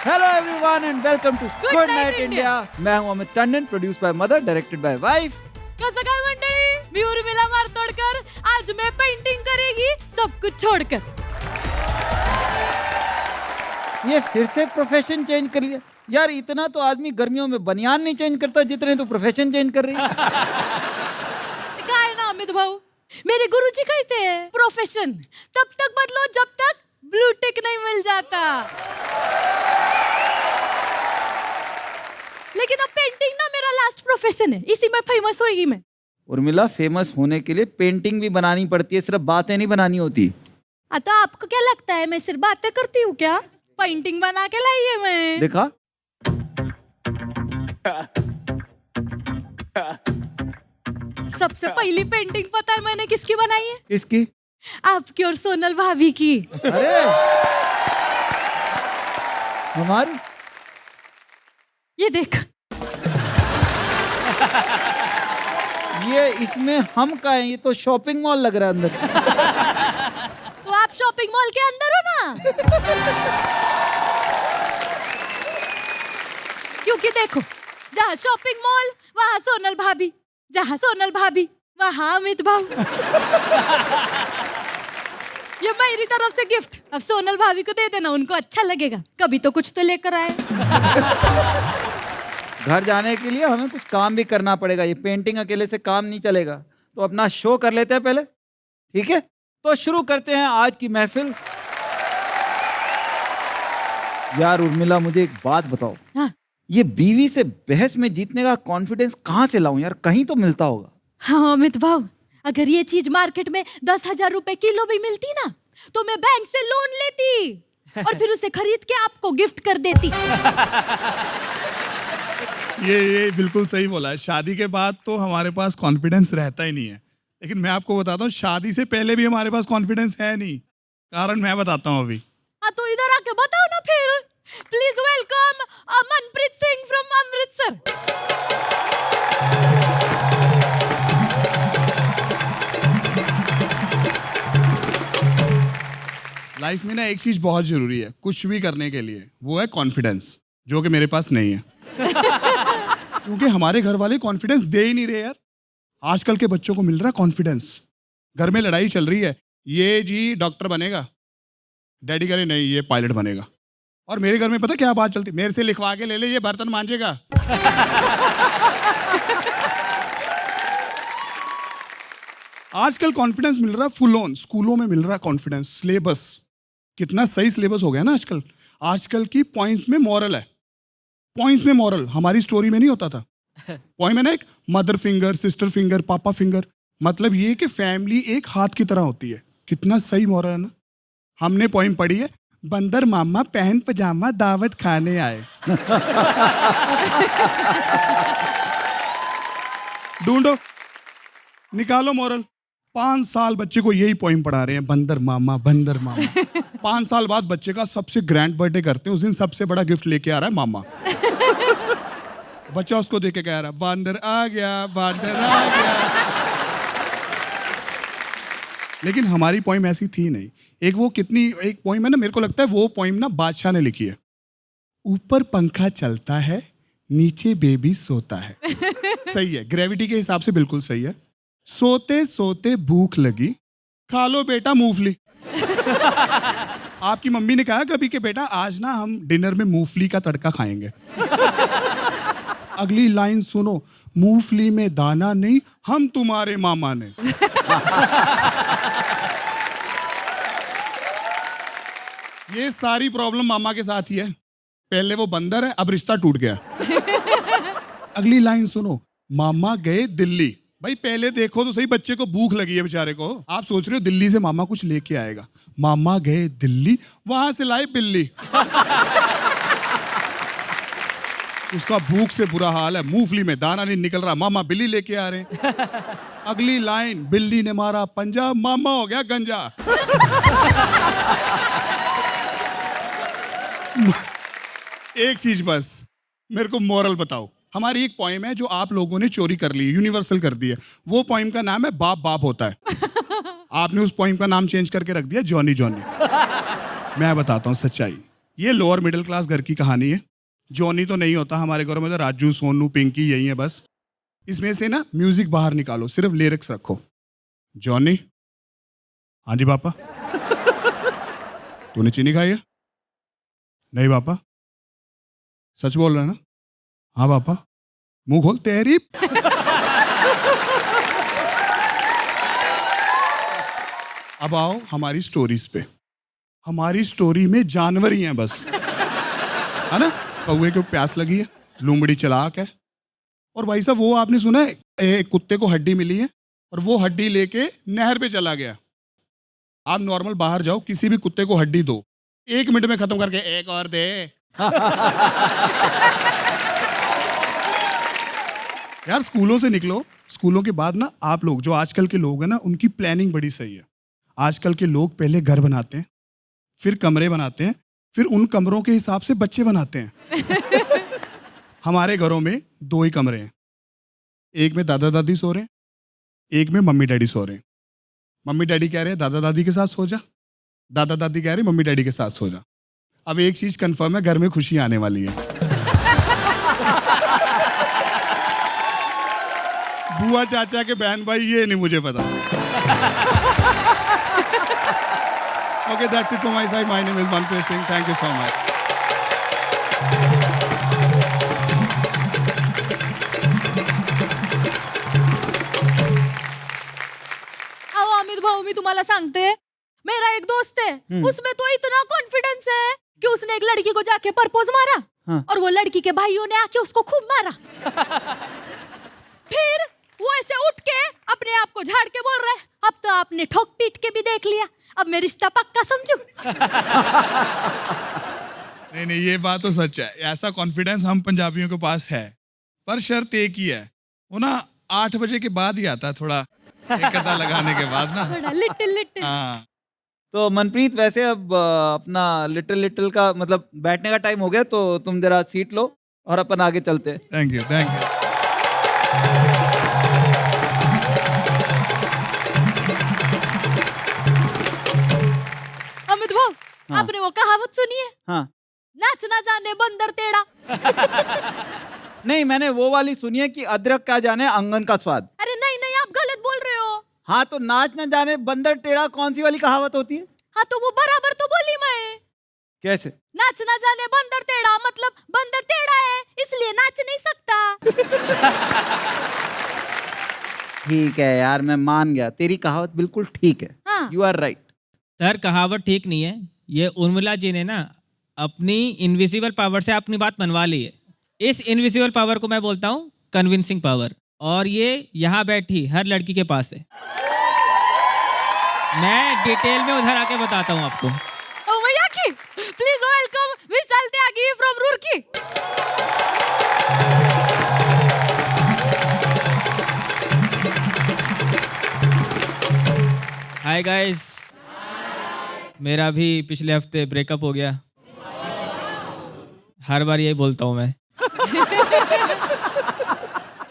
Hello everyone and welcome to good night India. मैं हूं Amit Tandon, produced by mother, directed by wife. कसं काय मंडळी, मी उर्मिला मारतोडकर। आज मैं पेंटिंग करेगी सब कुछ छोड़कर। ये फिर से प्रोफेशन चेंज कर लिया यार। इतना तो आदमी गर्मियों में बनियान नहीं चेंज करता जितने तो प्रोफेशन चेंज कर रही है। काय ना अमित भाऊ, मेरे गुरुजी कहते हैं प्रोफेशन तब तक बदलो जब तक ब्लू टिक नहीं मिल जाता। लेकिन अब पेंटिंग ना मेरा लास्ट प्रोफेशन है, इसी में फेमस होएगी मैं। उर्मिला, फेमस होने के लिए पेंटिंग भी बनानी पड़ती है, सिर्फ बातें नहीं बनानी होती। तो आपको क्या लगता है मैं सिर्फ बातें करती हूँ क्या? पेंटिंग बना के लाई है मैं। देखा, सबसे पहली पेंटिंग पता है मैंने किसकी बनाई है? किसकी? आपकी और सोनल भाभी की। अरे हमारी? ये देख। ये इसमें हम का है? ये तो शॉपिंग मॉल लग रहा है अंदर। तो आप शॉपिंग मॉल के अंदर हो ना। क्योंकि देखो, जहाँ शॉपिंग मॉल वहाँ सोनल भाभी, जहाँ सोनल भाभी वहाँ अमित भाऊ। ये मेरी तरफ से गिफ्ट। अब सोनल भाभी को दे देना, उनको अच्छा लगेगा। कभी तो कुछ तो लेकर आए। घर जाने के लिए हमें कुछ काम भी करना पड़ेगा। ये पेंटिंग अकेले से काम नहीं चलेगा, तो अपना शो कर लेते हैं पहले, ठीक है? तो शुरू करते हैं आज की महफिल। यार उर्मिला, मुझे एक बात बताओ। हाँ। ये बीवी से बहस में जीतने का कॉन्फिडेंस कहाँ से लाऊं यार? कहीं तो मिलता होगा। हाँ अमित भाऊ, अगर ये चीज मार्केट में 10,000 रुपए किलो भी मिलती ना, तो मैं बैंक से लोन लेती और फिर उसे खरीद के आपको गिफ्ट कर देती। ये बिल्कुल सही बोला है। शादी के बाद तो हमारे पास कॉन्फिडेंस रहता ही नहीं है, लेकिन मैं आपको बताता हूँ, शादी से पहले भी हमारे पास कॉन्फिडेंस है नहीं। कारण मैं बताता हूँ अभी। हाँ तो इधर आके बताओ ना फिर। Please welcome Manpreet Singh from Amritsar. Life में ना एक चीज बहुत जरूरी है कुछ भी करने के लिए, वो है कॉन्फिडेंस, जो कि मेरे पास नहीं है। क्योंकि हमारे घर वाले कॉन्फिडेंस दे ही नहीं रहे यार। आजकल के बच्चों को मिल रहा कॉन्फिडेंस। घर में लड़ाई चल रही है, ये जी डॉक्टर बनेगा, डैडी कह रहे नहीं ये पायलट बनेगा। और मेरे घर में पता क्या बात चलती, मेरे से लिखवा के ले ले, ये बर्तन मांजेगा। आजकल कॉन्फिडेंस मिल रहा फुल ऑन, स्कूलों में मिल रहा कॉन्फिडेंस। सिलेबस कितना सही सिलेबस हो गया ना आजकल। आजकल की पॉइंट्स में मॉरल है, पॉइंट्स में मॉरल। हमारी स्टोरी में नहीं होता था। पॉइंट में ना एक मदर फिंगर, सिस्टर फिंगर, पापा फिंगर, मतलब ये कि फैमिली एक हाथ की तरह होती है। कितना सही मॉरल है ना। हमने पॉइंट पढ़ी है, बंदर मामा पहन पजामा दावत खाने आए। ढूंढो, निकालो मॉरल। 5 साल बच्चे को यही पोइम पढ़ा रहे हैं, बंदर मामा बंदर मामा। 5 साल बाद बच्चे का सबसे ग्रैंड बर्थडे करते हैं, उस दिन सबसे बड़ा गिफ्ट लेके आ रहा है मामा। बच्चा उसको देख के कह रहा है बंदर आ गया, बंदर आ गया। लेकिन हमारी पोइम ऐसी थी नहीं। एक पोइम है ना, मेरे को लगता है वो पोइम ना बादशाह ने लिखी है। ऊपर पंखा चलता है, नीचे बेबी सोता है। सही है, ग्रेविटी के हिसाब से बिल्कुल सही है। सोते सोते भूख लगी, खा लो बेटा मूंगफली। आपकी मम्मी ने कहा कभी कि बेटा आज ना हम डिनर में मूंगफली का तड़का खाएंगे। अगली लाइन सुनो, मूंगफली में दाना नहीं, हम तुम्हारे मामा ने। ये सारी प्रॉब्लम मामा के साथ ही है। पहले वो बंदर है, अब रिश्ता टूट गया। अगली लाइन सुनो, मामा गए दिल्ली। भाई पहले देखो तो सही, बच्चे को भूख लगी है बेचारे को। आप सोच रहे हो दिल्ली से मामा कुछ लेके आएगा। मामा गए दिल्ली, वहां से लाए बिल्ली। उसका भूख से बुरा हाल है, मूंगफली में दाना नहीं निकल रहा, मामा बिल्ली लेके आ रहे हैं। अगली लाइन, बिल्ली ने मारा पंजा, मामा हो गया गंजा। एक चीज बस, मेरे को मोरल बताओ। हमारी एक पोइम है जो आप लोगों ने चोरी कर ली, यूनिवर्सल कर दी है। वो पोइम का नाम है बाप बाप होता है। आपने उस पोइम का नाम चेंज करके रख दिया जॉनी जॉनी। मैं बताता हूँ सच्चाई। ये लोअर मिडिल क्लास घर की कहानी है। जॉनी तो नहीं होता हमारे घरों में, तो राजू, सोनू, पिंकी यही है बस। इसमें से ना म्यूजिक बाहर निकालो, सिर्फ लिरिक्स रखो। जॉनी, हाँ जी पापा। तूने चीनी खाई है? नहीं पापा। सच बोल रहा है ना? हाँ पापा। मुंह खोल तेरी। अब आओ हमारी स्टोरीज पे। हमारी स्टोरी में जानवर ही हैं बस, है ना? कौवे को प्यास लगी है, लूमड़ी चालाक है, और भाई साहब वो आपने सुना है एक कुत्ते को हड्डी मिली है और वो हड्डी लेके नहर पे चला गया। आप नॉर्मल बाहर जाओ, किसी भी कुत्ते को हड्डी दो, 1 मिनट में खत्म करके एक और दे। यार स्कूलों से निकलो, स्कूलों के बाद ना आप लोग, जो आजकल के लोग हैं ना, उनकी प्लानिंग बड़ी सही है। आजकल के लोग पहले घर बनाते हैं, फिर कमरे बनाते हैं, फिर उन कमरों के हिसाब से बच्चे बनाते हैं। हमारे घरों में 2 ही कमरे हैं, एक में दादा दादी सो रहे हैं, एक में मम्मी डैडी सो रहे हैं। मम्मी डैडी कह रहे हैं दादा दादी के साथ सो जा, दादा दादी कह रहे हैं मम्मी डैडी के साथ सो जा। अब एक चीज कंफर्म है, घर में खुशी आने वाली है। बुआ चाचा के बहन भाई ये नहीं मुझे पता। Okay, that's it from my side. My name is Manpreet Singh. Thank you so much. आओ अमित भाऊ, मी तुम्हाला सांगते, मेरा एक दोस्त है, उसमें तो इतना कॉन्फिडेंस है कि उसने एक लड़की को जाके प्रपोज मारा। हाँ। और वो लड़की के भाइयों ने आके उसको खूब मारा। फिर वो ऐसे उठ के अपने आप को झाड़ के बोल रहा है, अब तो आपने ठोक पीट के भी देख लिया, अब मैं रिश्ता पक्का समझू। नहीं नहीं, ये बात तो सच है। ऐसा कॉन्फिडेंस हम पंजाबियों के पास है, पर शर्त एक ही है, वो ना 8 बजे के बाद ही आता है, थोड़ा एक कथा लगाने के बाद ना। थोड़ा लिटिल हाँ, तो मनप्रीत, वैसे अब अपना लिटिल का मतलब बैठने का टाइम हो गया, तो तुम जरा सीट लो और अपन आगे चलते हैं। Thank you thank you. Amit भाऊ, हाँ। आपने वो कहावत सुनी है, हाँ, नाच ना जाने बंदर टेढ़ा? नहीं मैंने वो वाली सुनी है कि अदरक का जाने आंगन का स्वाद। अरे नहीं नहीं, आप गलत बोल रहे हो। हाँ, तो नाच न जाने बंदर टेढ़ा कौन सी वाली कहावत होती है? हाँ तो वो बराबर तो बोली मैं। कैसे? नाच ना जाने बंदर टेढ़ा, मतलब बंदर टेढ़ा है इसलिए नाच नहीं सकता। ठीक है यार, मैं मान गया, तेरी कहावत बिल्कुल ठीक है। हाँ। You are right. सर कहावत ठीक नहीं है, ये उर्मिला जी ने ना अपनी इनविजिबल पावर से अपनी बात मनवा ली है। इस इनविजिबल पावर को मैं बोलता हूँ कन्विंसिंग पावर, और ये यहाँ बैठी हर लड़की के पास है। मैं डिटेल में उधर आके बताता हूँ आपको। ओ भैया की, please welcome Vishal Tyagi from Roorkee. Hi guys, मेरा भी पिछले हफ्ते ब्रेकअप हो गया। हर बार यही बोलता हूँ मैं।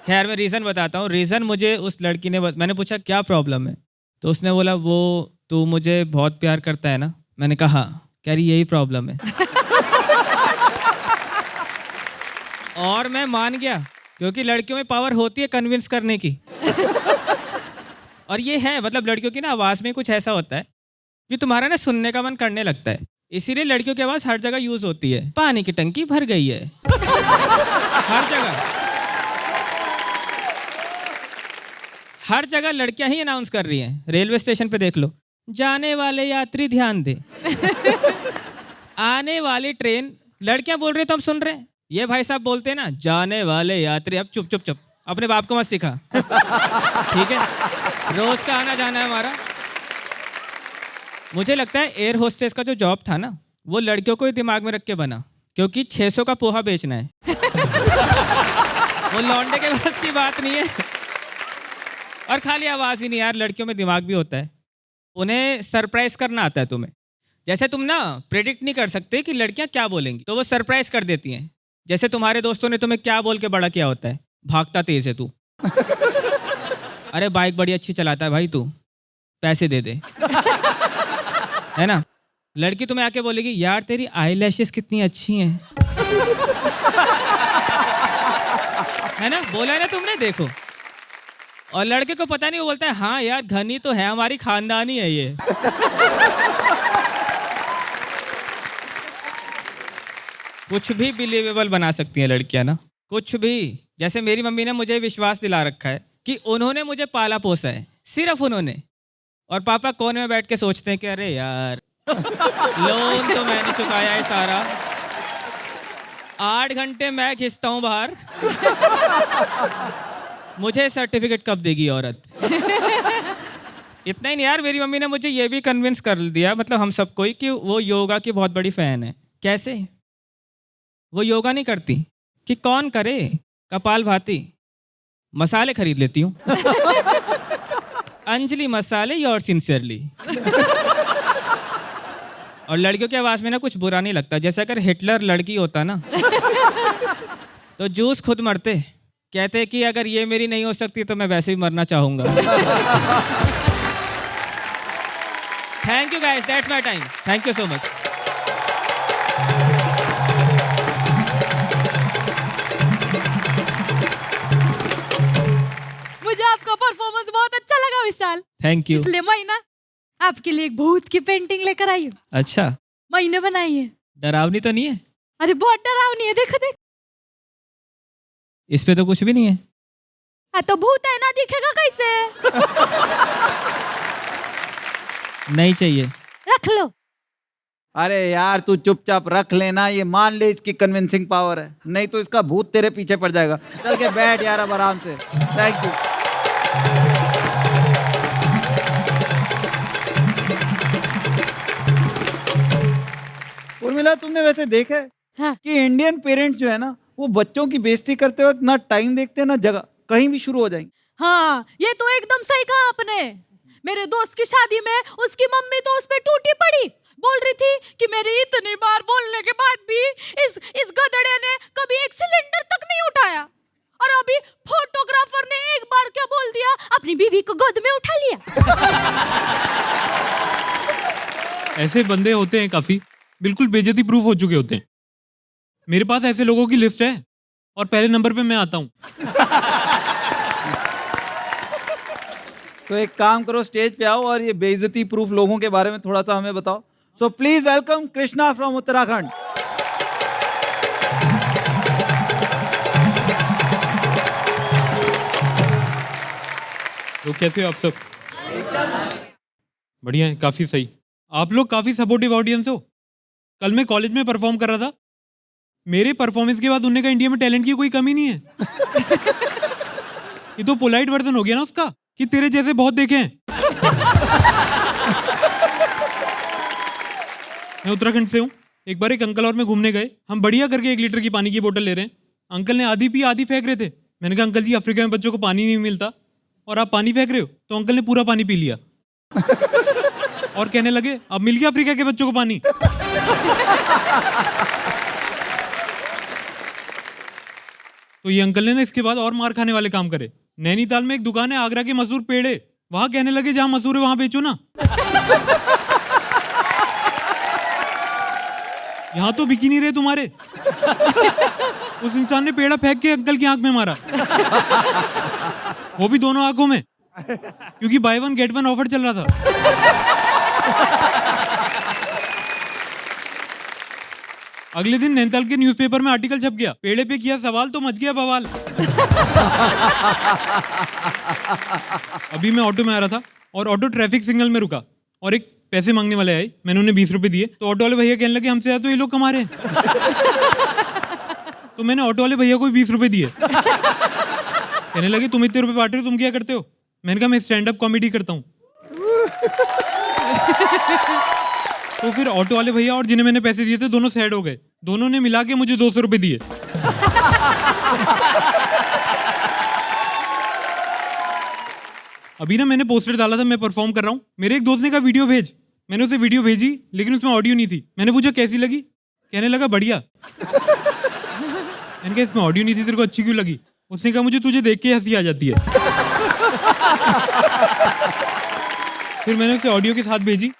खैर मैं रीज़न बताता हूँ। रीज़न मुझे उस लड़की ने मैंने पूछा क्या प्रॉब्लम है, तो उसने बोला वो तू मुझे बहुत प्यार करता है ना। मैंने कहा कह रही यही प्रॉब्लम है। और मैं मान गया, क्योंकि लड़कियों में पावर होती है कन्विंस करने की। और ये है, मतलब लड़कियों की ना आवाज़ में कुछ ऐसा होता है कि तुम्हारा ना सुनने का मन करने लगता है। इसीलिए लड़कियों की आवाज़ हर जगह यूज़ होती है। पानी की टंकी भर गई है, हर जगह हर जगह लड़कियां ही अनाउंस कर रही हैं। रेलवे स्टेशन पे देख लो, जाने वाले यात्री ध्यान दे। आने वाली ट्रेन लड़कियां बोल रही तो हम सुन रहे हैं। ये भाई साहब बोलते हैं ना जाने वाले यात्री। अब चुप चुप चुप, अपने बाप को मत सिखा, ठीक है? रोज का आना जाना है हमारा। मुझे लगता है एयर होस्टेस का जो जॉब था ना, वो लड़कियों को ही दिमाग में रख के बना, क्योंकि 600 का पोहा बेचना है। वो लौंडे के बस की बात नहीं है। और खाली आवाज़ ही नहीं यार, लड़कियों में दिमाग भी होता है। उन्हें सरप्राइज करना आता है तुम्हें। जैसे तुम ना प्रेडिक्ट नहीं कर सकते कि लड़कियां क्या बोलेंगी, तो वो सरप्राइज कर देती हैं। जैसे तुम्हारे दोस्तों ने तुम्हें क्या बोल के बड़ा किया होता है, भागता तेज है तू। अरे बाइक बड़ी अच्छी चलाता है भाई तू, पैसे दे दे, है ना? लड़की तुम्हें आके बोलेगी यार तेरी आईलैशेस कितनी अच्छी हैं। है ना, बोला है ना तुमने, देखो। और लड़के को पता नहीं, वो बोलता है हाँ यार घनी तो है, हमारी खानदानी है ये। कुछ भी बिलीवेबल बना सकती हैं लड़कियां ना, कुछ भी। जैसे मेरी मम्मी ने मुझे विश्वास दिला रखा है कि उन्होंने मुझे पाला पोसा है, सिर्फ उन्होंने। और पापा कोने में बैठ के सोचते हैं कि अरे यार लोन तो मैंने चुकाया है सारा, 8 घंटे मैं घिसता हूँ बाहर, मुझे सर्टिफिकेट कब देगी औरत। इतना ही नहीं यार, मेरी मम्मी ने मुझे ये भी कन्विंस कर दिया, मतलब हम सबको ही, कि वो योगा की बहुत बड़ी फैन है। कैसे? वो योगा नहीं करती कि कौन करे, कपाल भाती, मसाले खरीद लेती हूँ। अंजलि मसाले, योर सिंसियरली। और लड़कियों की आवाज़ में ना कुछ बुरा नहीं लगता। जैसे अगर हिटलर लड़की होता ना तो जूस खुद मरते। कहते कि अगर ये मेरी नहीं हो सकती तो मैं वैसे ही मरना चाहूँगा। Thank you guys, that's my time, thank you so much. मुझे आपका परफॉर्मेंस बहुत अच्छा लगा विशाल, थैंक यू। इसलिए मैं ना आपके लिए एक भूत की पेंटिंग लेकर आई हूँ। अच्छा, मैंने बनाई है। डरावनी तो नहीं है? अरे बहुत डरावनी है, देखो देख। इस पे तो कुछ भी नहीं है। तो भूत है ना, दिखेगा कैसे? नहीं चाहिए। रख लो। अरे यार तू चुपचाप रख लेना, ये मान ले इसकी कन्विंसिंग पावर है, नहीं तो इसका भूत तेरे पीछे पड़ जाएगा। चल के बैठ यार अब आराम से। Thank you. उर्मिला, तुमने वैसे देखा है हाँ। कि इंडियन पेरेंट्स जो है ना, वो बच्चों की बेइज्जती करते वक्त ना टाइम देखते ना जगह, कहीं भी शुरू हो जाएंगे। हाँ, ये तो एकदम सही कहा आपने। मेरे दोस्त की शादी में उसकी मम्मी तो उस पे टूटी पड़ी, बोल रही थी कि मेरी इतनी बार बोलने के बाद भी इस गधड़े ने कभी एक सिलेंडर तक नहीं उठाया। और अभी फोटोग्राफर ने एक बार क्या बोल दिया, अपनी बीवी को गोद में उठा लिया। ऐसे बंदे होते हैं काफी, बिल्कुल बेइज्जती प्रूफ हो चुके होते हैं। मेरे पास ऐसे लोगों की लिस्ट है और पहले नंबर पे मैं आता हूँ। तो एक काम करो, स्टेज पे आओ और ये बेइज्जती प्रूफ लोगों के बारे में थोड़ा सा हमें बताओ। So please welcome Krishna from Uttarakhand. तो कैसे हो आप सब? बढ़िया है, काफी सही। आप लोग काफी सपोर्टिव ऑडियंस हो। कल मैं कॉलेज में परफॉर्म कर रहा था, मेरे परफॉर्मेंस के बाद उन्होंने कहा इंडिया में टैलेंट की कोई कमी नहीं है। ये तो पोलाइट वर्जन हो गया ना उसका, कि तेरे जैसे बहुत देखे हैं। मैं उत्तराखंड से हूँ। एक बार एक अंकल और मैं घूमने गए, हम बढ़िया करके 1 लीटर की पानी की बोतल ले रहे हैं। अंकल ने आधी पी, आधी फेंक रहे थे। मैंने कहा अंकल जी, अफ्रीका में बच्चों को पानी नहीं मिलता और आप पानी फेंक रहे हो। तो अंकल ने पूरा पानी पी लिया और कहने लगे अब मिल गया अफ्रीका के बच्चों को पानी। तो ये अंकल ने ना इसके बाद और मार खाने वाले काम करे। नैनीताल में एक दुकान है, आगरा के मसूर पेड़े, वहां कहने लगे जहां मसूर है वहां बेचो ना। यहां तो बिकी नहीं रहे तुम्हारे। उस इंसान ने पेड़ा फेंक के अंकल की आंख में मारा, वो भी दोनों आंखों में, क्योंकि बाय 1 गेट 1 ऑफर चल रहा था। अगले दिन नैनीताल के न्यूज़पेपर में आर्टिकल छप गया, पेड़े पे किया सवाल तो मच गया बवाल। अभी मैं ऑटो में आ रहा था और ऑटो ट्रैफिक सिग्नल में रुका और एक पैसे मांगने वाले आए। मैंने उन्हें 20 रुपए दिए तो ऑटो वाले भैया कहने लगे हमसे ज्यादा तो ये लोग कमा रहे हैं। तो मैंने ऑटो वाले भैया को भी 20 रुपए दिए। कहने लगे तुम इतने रुपए बांट रहे हो, तुम क्या करते हो? मैंने कहा मैं स्टैंड अप कॉमेडी करता हूँ। तो फिर ऑटो वाले भैया और जिन्हें मैंने पैसे दिए थे दोनों सैड हो गए, दोनों ने मिला के मुझे 200 रुपए दिए। अभी ना मैंने पोस्टर डाला था, मैं परफॉर्म कर रहा हूँ। मेरे एक दोस्त ने कहा वीडियो भेज, मैंने उसे वीडियो भेजी लेकिन उसमें ऑडियो नहीं थी। मैंने पूछा कैसी लगी, कहने लगा बढ़िया। मैंने कहा इसमें ऑडियो नहीं थी, तेरे को अच्छी क्यों लगी? उसने कहा मुझे तुझे देख के हंसी आ जाती है। फिर मैंने उसे ऑडियो के साथ भेजी,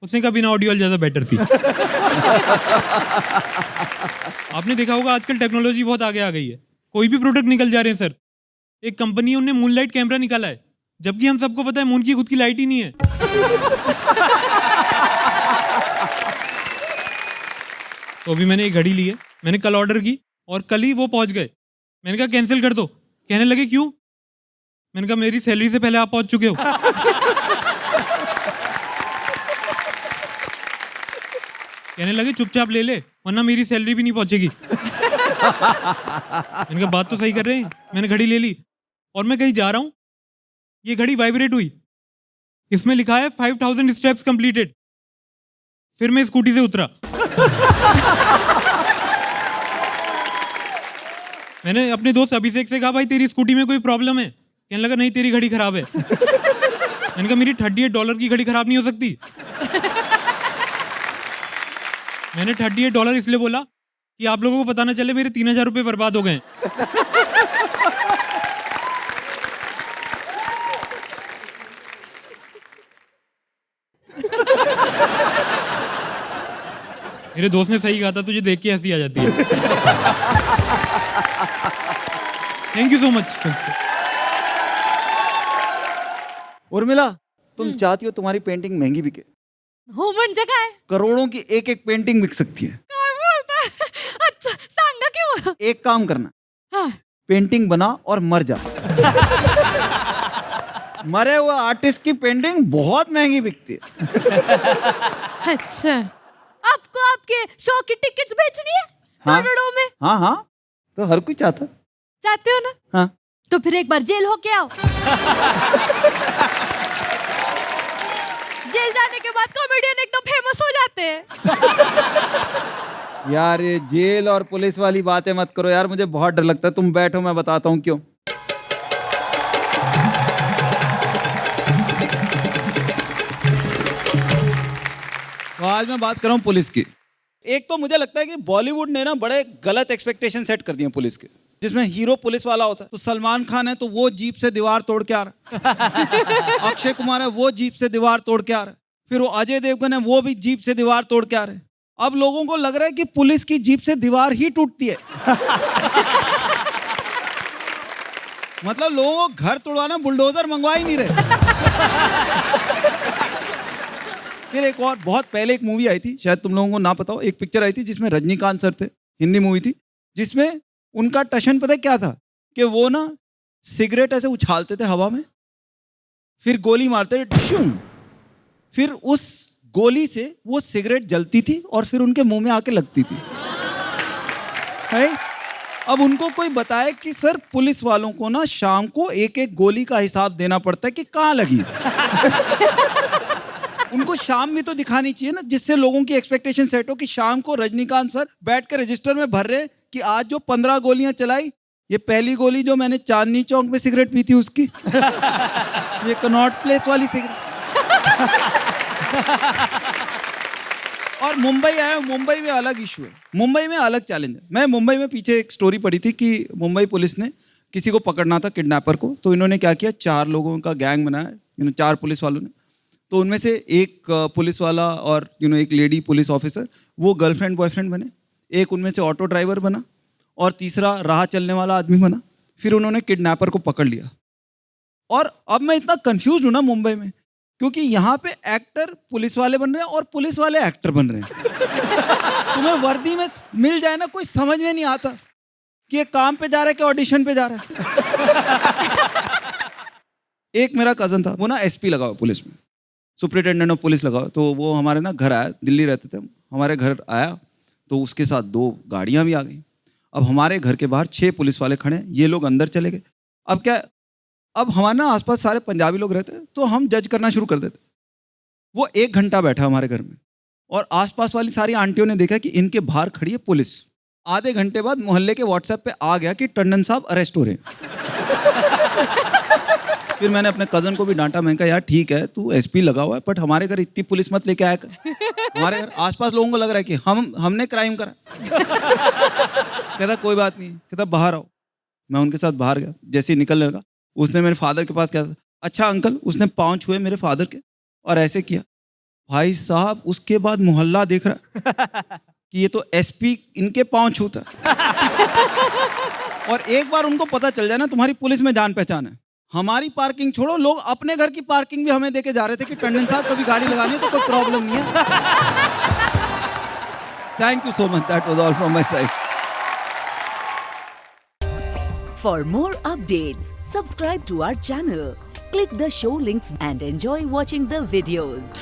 उसने कहा बिना ऑडियो वाली ज़्यादा बेटर थी। आपने देखा होगा आजकल टेक्नोलॉजी बहुत आगे आ गई है, कोई भी प्रोडक्ट निकल जा रहे हैं सर। एक कंपनी है, उन्होंने मून लाइट कैमरा निकाला है, जबकि हम सबको पता है मून की खुद की लाइट ही नहीं है। तो अभी मैंने एक घड़ी ली है, मैंने कल ऑर्डर की और कल ही वो पहुंच गए। मैंने कहा कैंसिल कर दो, कहने लगे क्यों? मैंने कहा मेरी सैलरी से पहले आप पहुंच चुके हो। कहने लगे चुपचाप ले ले वरना मेरी सैलरी भी नहीं पहुंचेगी। मैंने कहा बात तो सही कर रहे हैं। मैंने घड़ी ले ली और मैं कहीं जा रहा हूं, ये घड़ी वाइब्रेट हुई, इसमें लिखा है 5000 स्टेप्स कंप्लीटेड। फिर मैं स्कूटी से उतरा। मैंने अपने दोस्त अभिषेक से कहा भाई तेरी स्कूटी में कोई प्रॉब्लम है? कहने लगा नहीं तेरी घड़ी खराब है। मैंने कहा मेरी $38 की घड़ी खराब नहीं हो सकती? मैंने $38 इसलिए बोला कि आप लोगों को पता ना चले मेरे 3000 रुपये बर्बाद हो गए। मेरे दोस्त ने सही कहा था, तुझे देख के हंसी आ जाती है। Thank you so much. Urmila, तुम चाहती हो तुम्हारी पेंटिंग महंगी बिके? हो म्हणजे काय? करोड़ों की एक एक पेंटिंग बिक सकती है। काय बोलताय? अच्छा सांगा क्यों? एक काम करना, हाँ, पेंटिंग बना और मर जा। मरे हुए आर्टिस्ट की पेंटिंग बहुत महंगी बिकती है। अच्छा आपको आपके शो की टिकट्स बेचनी है हाँ। करोड़ों में? हाँ हाँ, तो हर कोई चाहता। चाहते हो ना? हाँ, तो फिर एक बार जेल होके आओ। जेल जाने के बाद कॉमेडियन एकदम फेमस हो जाते हैं। यार ये जेल और पुलिस वाली बातें मत करो यार, मुझे बहुत डर लगता है। तुम बैठो, मैं बताता हूँ क्यों। तो आज मैं बात कर रहा हूँ पुलिस की। एक तो मुझे लगता है कि बॉलीवुड ने ना बड़े गलत एक्सपेक्टेशन सेट कर दिए पुलिस के, जिसमें हीरो पुलिस वाला होता है। तो सलमान खान है तो वो जीप से दीवार तोड़ के आ रहा है। अक्षय कुमार है वो जीप से दीवार तोड़ के आ रहा है। फिर वो अजय देवगन है वो भी जीप से दीवार तोड़ के आ रहे हैं। अब लोगों को लग रहा है कि पुलिस की जीप से दीवार ही टूटती है। मतलब लोगों को घर तोड़वाना बुलडोजर मंगवा ही नहीं रहे। फिर एक और बहुत पहले एक मूवी आई थी, शायद तुम लोगों को ना पता हो, एक पिक्चर आई थी जिसमें रजनीकांत सर थे, हिंदी मूवी थी, जिसमें उनका टशन पता है क्या था कि वो ना सिगरेट ऐसे उछालते थे हवा में, फिर गोली मारते थे टशूम, फिर उस गोली से वो सिगरेट जलती थी और फिर उनके मुंह में आके लगती थी। है? अब उनको कोई बताए कि सर पुलिस वालों को ना शाम को एक एक गोली का हिसाब देना पड़ता है कि कहाँ लगी। उनको शाम भी तो दिखानी चाहिए ना, जिससे लोगों की एक्सपेक्टेशन सेट हो कि शाम को रजनीकांत सर बैठ के रजिस्टर में भर रहे हैं कि आज जो 15 गोलियां चलाई, ये पहली गोली जो मैंने चांदनी चौक में सिगरेट पी थी उसकी, ये कनॉट प्लेस वाली सिगरेट। और मुंबई आया, मुंबई में अलग इशू है, मुंबई में अलग चैलेंज है। मैं मुंबई में पीछे एक स्टोरी पढ़ी थी कि मुंबई पुलिस ने किसी को पकड़ना था, किडनैपर को, तो इन्होंने क्या किया, 4 लोगों का गैंग बनाया, 4 पुलिस वालों ने। तो उनमें से एक पुलिस वाला और एक लेडी पुलिस ऑफिसर, वो गर्लफ्रेंड बॉयफ्रेंड बने, एक उनमें से ऑटो ड्राइवर बना और तीसरा राह चलने वाला आदमी बना। फिर उन्होंने किडनैपर को पकड़ लिया। और अब मैं इतना कंफ्यूज हूं ना मुंबई में, क्योंकि यहाँ पे एक्टर पुलिस वाले बन रहे हैं और पुलिस वाले एक्टर बन रहे हैं। तुम्हें वर्दी में मिल जाए ना, कोई समझ में नहीं आता कि ये काम पे जा रहा है कि ऑडिशन पे जा रहा है। एक मेरा कजन था, वो ना एसपी लगा हुआ पुलिस में, सुपरिटेंडेंट ऑफ पुलिस लगा हुआ। तो वो हमारे ना घर आया, दिल्ली रहते थे, हमारे घर आया तो उसके साथ 2 गाड़ियाँ भी आ गई। अब हमारे घर के बाहर 6 पुलिस वाले खड़े हैं, ये लोग अंदर चले गए। अब क्या, अब हमारे ना आसपास सारे पंजाबी लोग रहते हैं, तो हम जज करना शुरू कर देते। वो 1 घंटा बैठा हमारे घर में और आसपास वाली सारी आंटियों ने देखा कि इनके बाहर खड़ी है पुलिस। आधे घंटे बाद मोहल्ले के व्हाट्सएप पे आ गया कि टंडन साहब अरेस्ट हो रहे हैं। फिर मैंने अपने कज़न को भी डांटा, मैंने कहा यार ठीक है तू एसपी लगा हुआ है, बट हमारे घर इतनी पुलिस मत लेके आया कर। हमारे घर आसपास लोगों को लग रहा है कि हमने क्राइम करा। कहता कोई बात नहीं, कहता बाहर आओ। मैं उनके साथ बाहर गया, जैसे ही निकलने लगा उसने मेरे फादर के पास कहा, अच्छा अंकल, उसने पाँव छुए मेरे फादर के और ऐसे किया। भाई साहब उसके बाद मोहल्ला देख रहा कि ये तो एसपी इनके पांव छूता और एक बार उनको पता चल जाए ना तुम्हारी पुलिस में जान पहचान है, हमारी पार्किंग छोड़ो, लोग अपने घर की पार्किंग भी हमें देके जा रहे थे कि टंडन साहब कभी गाड़ी लगानी है तो कोई प्रॉब्लम नहीं है। Thank you so much, that was all from my side. For more updates, subscribe to our channel, click the show links and enjoy watching the videos.